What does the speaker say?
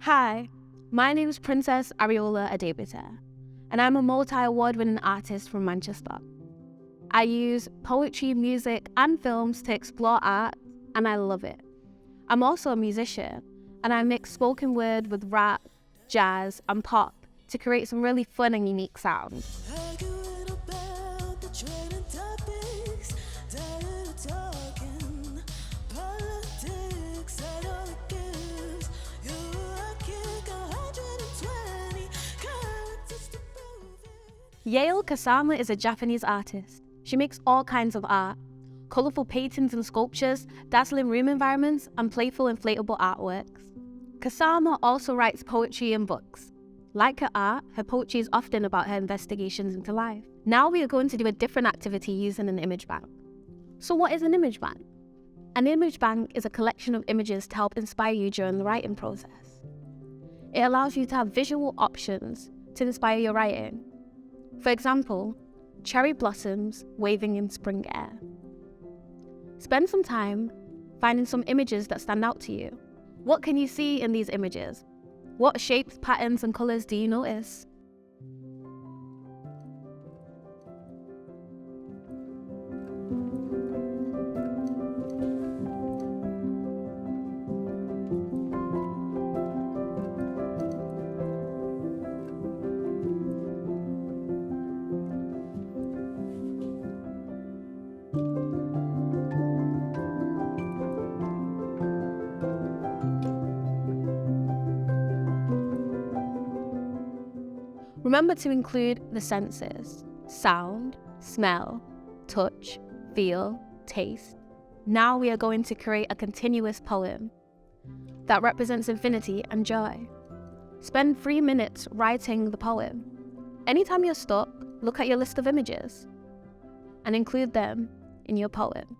Hi, my name is Princess Ariola Adebute, and I'm a multi-award-winning artist from Manchester. I use poetry, music, and films to explore art, and I love it. I'm also a musician, and I mix spoken word with rap, jazz, and pop to create some really fun and unique sounds. Yayoi Kusama is a Japanese artist. She makes all kinds of art: colourful paintings and sculptures, dazzling room environments, and playful inflatable artworks. Kusama also writes poetry and books. Like her art, her poetry is often about her investigations into life. Now we are going to do a different activity using an image bank. So what is an image bank? An image bank is a collection of images to help inspire you during the writing process. It allows you to have visual options to inspire your writing. For example, cherry blossoms waving in spring air. Spend some time finding some images that stand out to you. What can you see in these images? What shapes, patterns, and colours do you notice? Remember to include the senses: sound, smell, touch, feel, taste. Now we are going to create a continuous poem that represents infinity and joy. Spend 3 minutes writing the poem. Anytime you're stuck, look at your list of images and include them in your poem.